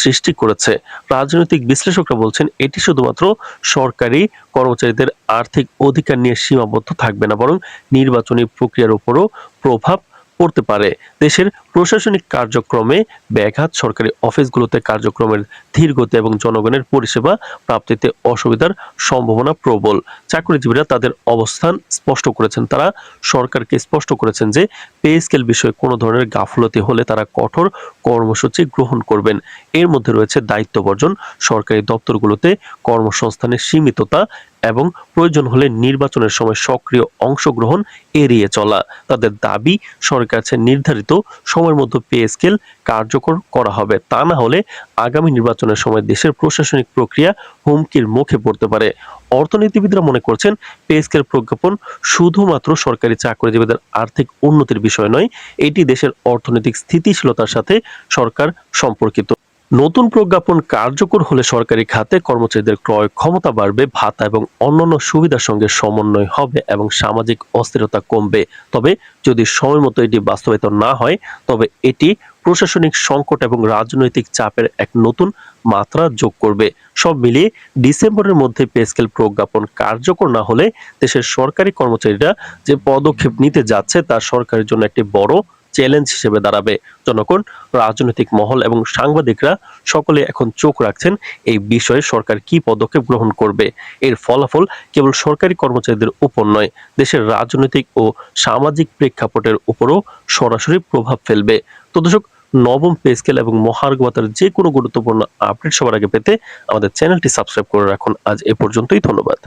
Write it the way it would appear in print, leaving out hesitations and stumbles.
সৃষ্টি করেছে। রাজনৈতিক বিশ্লেষকরা বলছেন এটি শুধুমাত্র সরকারি কর্মচারীদের আর্থিক অধিকার নিয়ে সীমাবদ্ধ থাকবে না, বরং নির্বাচনী প্রক্রিয়ার উপরও প্রভাব পড়তে পারে। দেশের প্রশাসনিক কার্যক্রমে ব্যাঘাত, সরকারি অফিসগুলোতে কার্যক্রমের ধীরগতি এবং জনগণের পরিষেবা প্রাপ্তিতে অসুবিধার সম্ভাবনা প্রবল। চাকরিজীবীরা তাদের অবস্থান স্পষ্ট করেছেন। তারা সরকারকে স্পষ্ট করেছেন যে পে স্কেল বিষয়ে কোনো ধরনের গাফলতি হলে তারা কঠোর কর্মসূচি গ্রহণ করবেন। এর মধ্যে রয়েছে দায়িত্ব বর্জন, সরকারি দপ্তরগুলোতে কর্মসংস্থানের সীমিততা এবং প্রয়োজন হলে নির্বাচনের সময় সক্রিয় অংশগ্রহণ এড়িয়ে চলা। তাদের দাবি, সরকারের কাছে নির্ধারিত সময়ের মধ্যে পে স্কেল কার্যকর করা হবে। তা না হলে আগামী নির্বাচনের সময় দেশের প্রশাসনিক প্রক্রিয়া হুমকির মুখে পড়তে পারে। অর্থনীতিবিদরা মনে করছেন পে স্কেল প্রজ্ঞাপন শুধুমাত্র সরকারি চাকরিজীবীদের আর্থিক উন্নতির বিষয় নয়, এটি দেশের অর্থনৈতিক স্থিতিশীলতার সাথে সরকার সম্পর্কিত। নতুন প্রজ্ঞাপন কার্যকর হলে সরকারি খাতে কর্মচারীদের ক্রয় ক্ষমতা বাড়বে, ভাতা এবং অন্যান্য সুবিধার সঙ্গে সমন্বয় হবে এবং সামাজিক অস্থিরতা কমবে। তবে যদি সময়মতো এটি বাস্তবায়িত না হয়, তবে এটি প্রশাসনিক সংকট এবং রাজনৈতিক চাপের এক নতুন মাত্রা যোগ করবে। সব মিলিয়ে ডিসেম্বরের মধ্যে পে স্কেল প্রজ্ঞাপন কার্যকর না হলে দেশের সরকারি কর্মচারীরা যে পদক্ষেপ নিতে যাচ্ছে তা সরকারের জন্য একটি বড় চ্যালেঞ্জ হিসেবে দাঁড়াবে। জনগণ, রাজনৈতিক মহল এবং সাংবাদিকরা সকলে এখন চোখ রাখছেন এই বিষয়ে সরকার কি পদক্ষেপ গ্রহণ করবে। এর ফলাফল কেবল সরকারি কর্মচারীদের উপর নয়, দেশের রাজনৈতিক ও সামাজিক প্রেক্ষাপটের উপরও সরাসরি প্রভাব ফেলবে। তো দর্শক, নবম পে স্কেল এবং মহার্ঘ ভাতার যে কোনো গুরুত্বপূর্ণ আপডেট সবার আগে পেতে আমাদের চ্যানেলটি সাবস্ক্রাইব করে রাখুন। আজ এ পর্যন্তই, ধন্যবাদ।